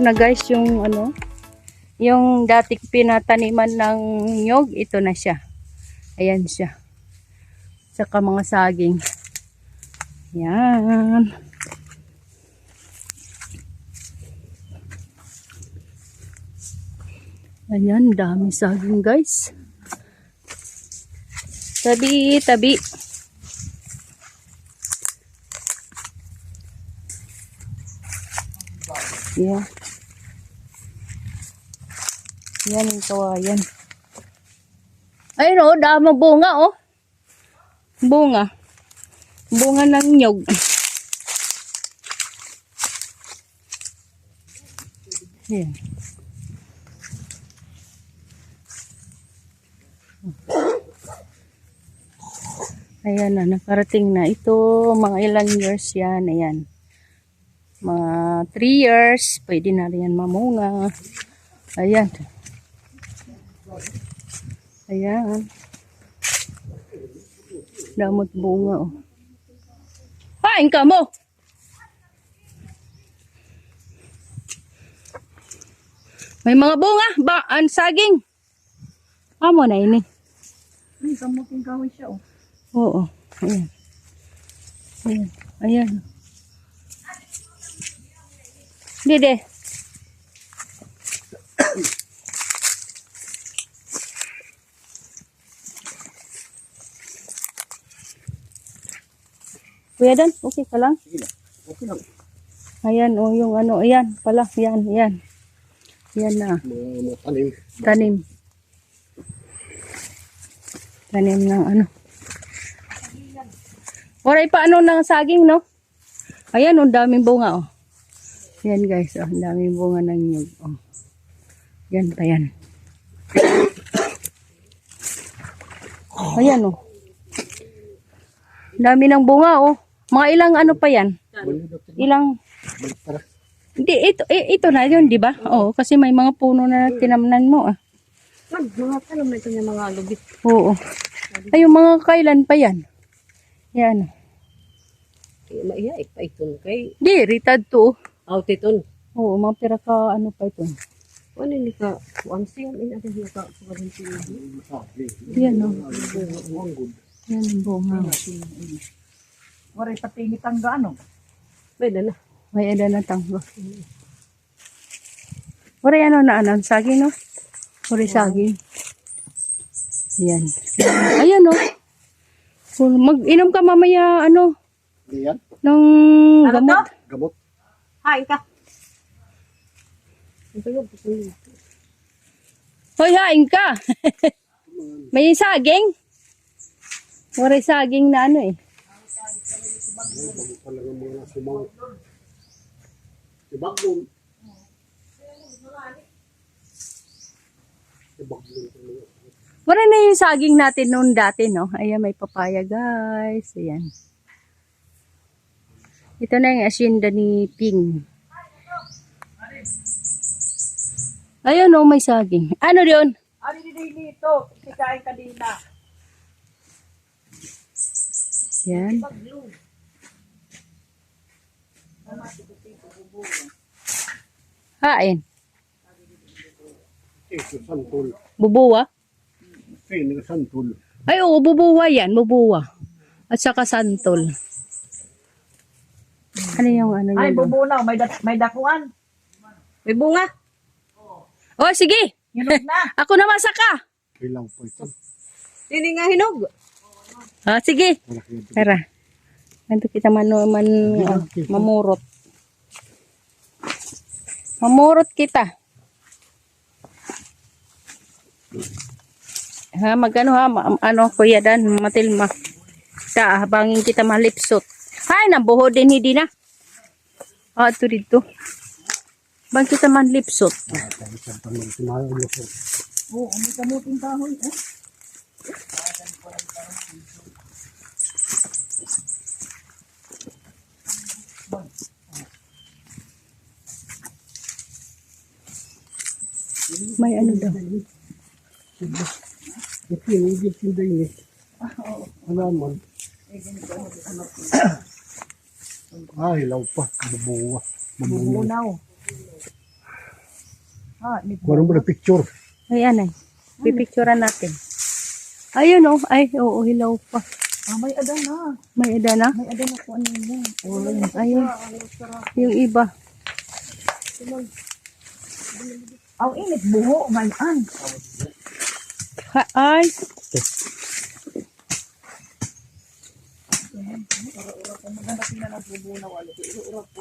na guys yung ano, yung dating pinataniman ng nyog, ito na siya. Ayan siya. Saka mga saging. Yan. Ayan, dami saging guys. Tabi, tabi. Yeah. Yan yung kawayan. Ayun o, dami bunga o. Bunga. Bunga ng nyog. Yan. Ayan na, nakarating na. Ito, mga ilang years yan. Ayan. Mga 3 years. Pwede na rin yan mamunga. Ayan. Ayan. Damot bunga, oh. Hain ka mo! May mga bunga. Saging. Amo na ini. Ay, kamuting kahoy siya, oh. Oo. Ayan. Ayan. Ayan. Dede. Kuya Dan, okay ka lang? Sige na. Okay lang. Ayan, o yung ano, ayan pala, yan, yan. Yan na, Mga tanim. tanim. Tanim ng ano. Oray pa ano ng saging, no? Ayan, ang daming bunga, oh. Yan guys, oh, ang daming bunga ng nyug, oh. Yan pa yan. Ayan, oh. Dami ng bunga, oh. Mga ilang ano pa yan? Ilang... Hindi, ito na yun, di ba? Oo, kasi may mga puno na tinamnan mo, ah. Mga tanim na ito niya mga lubit. Oo. Ay, yung mga kailan pa yan? Yan. Maiya, ipaiton kay. Di, ritad to. Autiton. Oo, mga pira ka, ano pa ito. Ano ni ka? Wansi yan. Ay, natin niya ka. Yan, oh. Yan, ang bunga. Waray patingit ang gaano. Pwede na. May eda na tanggo. Waray ano na, ano, saging, no? Waray saging. Yan. Ayan, no? Mag-inom ka mamaya, ano? Diyan? Ng gamot. Gamot. Hain ka. Hoy, hain ka. May saging. Waray saging na ano eh. Waray na yung saging natin noon dati, no? Ayan, may papaya, guys. Ayan. Ito na yung asyenda ni Ping. Ayun, no, may saging. Ano yun? Ano dito? Sikain ka din na. Yan. Hain. Santol. Bubuwa? Santol. Ay, oo, bubuwa yan. Bubuwa. At saka santol. Ano yung ano yun? Ay, bubunaw. May dakuan. May bunga. Oh, sige. Hinog na. Ako na masaka. Kailang po ito. Hindi nga hinog. Ah, sige. Tara. Nanto kita mamurot. Mamurot kita. Ha, magano ha, ano, Kuya Dan, matilma. Ta, habangin kita malipsot. Hay, nabuho din hindi na. Ah, ito dito. Bang kita manlipsot. Oo, may kamuting kahoy. May ano daw. Ito yung ibig sinday eh. Alaman. Ay, hilaw pa. Bubuwa. Bubunaw. Kuha mo na picture. Ayan ay. Pipicturean natin. Ayun oh. Ay, oo, hilaw pa. May adan na. May eda na? May adan na po ano yun. Ayun. Yung iba. Ang init buho, mayan. Ha, ay. Maganda sila nagbubuo na wala. Iro-iro po.